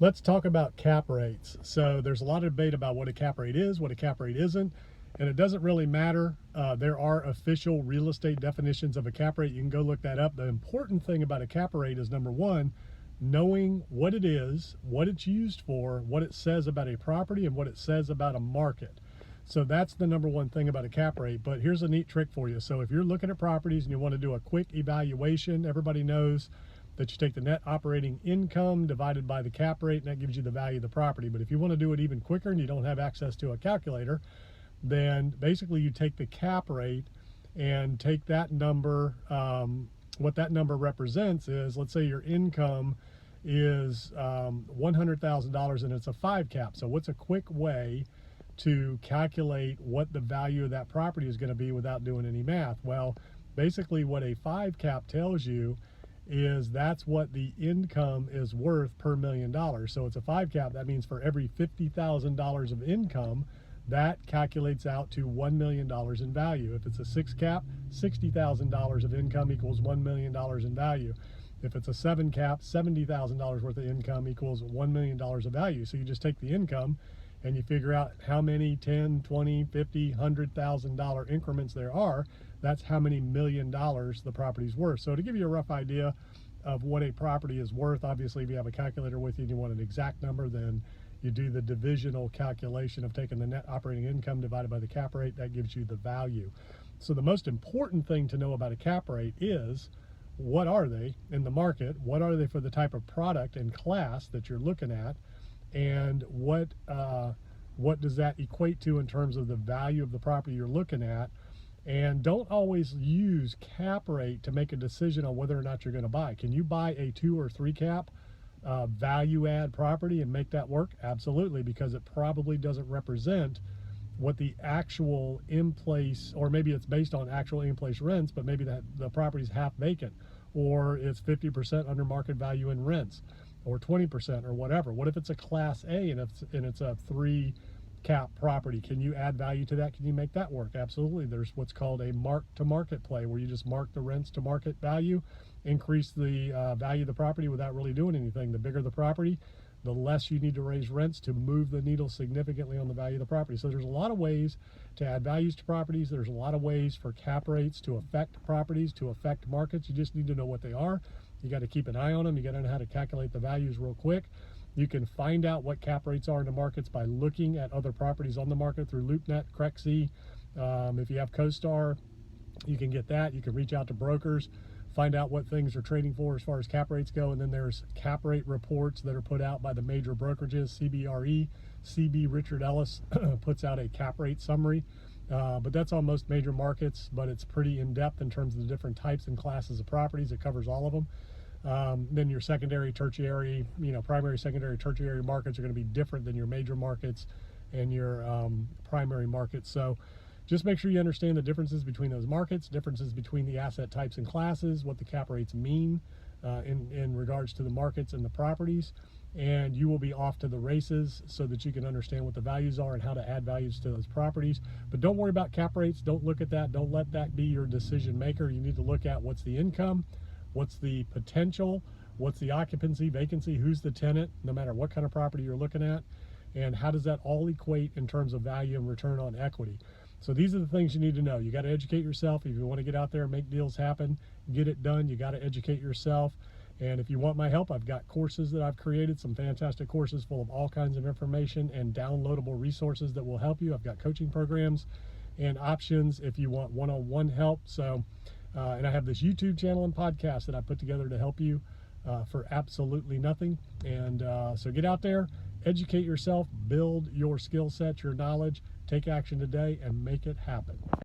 Let's talk about cap rates. So there's a lot of debate about what a cap rate is, what a cap rate isn't, and it doesn't really matter. There are official real estate definitions of a cap rate. You can go look that up. The important thing about a cap rate is, number one, knowing what it is, what it's used for, what it says about a property, and what it says about a market. So that's the number one thing about a cap rate. But here's a neat trick for you. So if you're looking at properties and you want to do a quick evaluation, everybody knows that you take the net operating income divided by the cap rate, and that gives you the value of the property. But if you want to do it even quicker and you don't have access to a calculator, then basically you take the cap rate and take that number. What that number represents is, let's say your income is $100,000 and it's a 5 cap. So what's a quick way to calculate what the value of that property is going to be without doing any math? Well, basically what a 5 cap tells you is that's what the income is worth per $1 million. So it's a 5 cap. That means for every $50,000 of income, that calculates out to $1 million in value. If it's a 6 cap, $60,000 of income equals $1 million in value. If it's a 7 cap, $70,000 worth of income equals $1 million of value. So you just take the income and you figure out how many 10, 20, 50, $100,000 increments there are. That's how many $1 million the property's worth. So to give you a rough idea of what a property is worth, obviously if you have a calculator with you and you want an exact number, then you do the divisional calculation of taking the net operating income divided by the cap rate. That gives you the value. So the most important thing to know about a cap rate is, what are they in the market? What are they for the type of product and class that you're looking at? And what does that equate to in terms of the value of the property you're looking at? And don't always use cap rate to make a decision on whether or not you're going to buy. Can you buy a 2 or 3 cap value add property and make that work? Absolutely, because it probably doesn't represent what the actual in place, or maybe it's based on actual in place rents, but maybe that the property's half vacant, or it's 50% under market value in rents, or 20%, or whatever. What if it's a class A and it's a 3 cap property? Can you add value to that? Can you make that work? Absolutely. There's what's called a mark to market play, where you just mark the rents to market value, increase the value of the property without really doing anything. The bigger the property, the less you need to raise rents to move the needle significantly on the value of the property. So there's a lot of ways to add values to properties. There's a lot of ways for cap rates to affect properties, to affect markets. You just need to know what they are. You got to keep an eye on them. You got to know how to calculate the values real quick. You can find out what cap rates are in the markets by looking at other properties on the market through LoopNet, Crexi. If you have CoStar, you can get that. You can reach out to brokers, find out what things are trading for as far as cap rates go. And then there's cap rate reports that are put out by the major brokerages. CBRE, CB Richard Ellis puts out a cap rate summary. But that's on most major markets, but it's pretty in-depth in terms of the different types and classes of properties. It covers all of them. Then your secondary, tertiary, primary, secondary, tertiary markets are going to be different than your major markets and your primary markets. So just make sure you understand the differences between those markets, differences between the asset types and classes, what the cap rates mean in regards to the markets and the properties, and you will be off to the races so that you can understand what the values are and how to add values to those properties. But don't worry about cap rates. Don't look at that. Don't let that be your decision maker. You need to look at what's the income, what's the potential, what's the occupancy, vacancy, who's the tenant, no matter what kind of property you're looking at, and how does that all equate in terms of value and return on equity. So these are the things you need to know. You got to educate yourself. If you want to get out there and make deals happen, get it done, you got to educate yourself. And if you want my help, I've got courses that I've created, some fantastic courses full of all kinds of information and downloadable resources that will help you. I've got coaching programs and options if you want one-on-one help. So, and I have this YouTube channel and podcast that I put together to help you for absolutely nothing. And so get out there, educate yourself, build your skill set, your knowledge, take action today, and make it happen.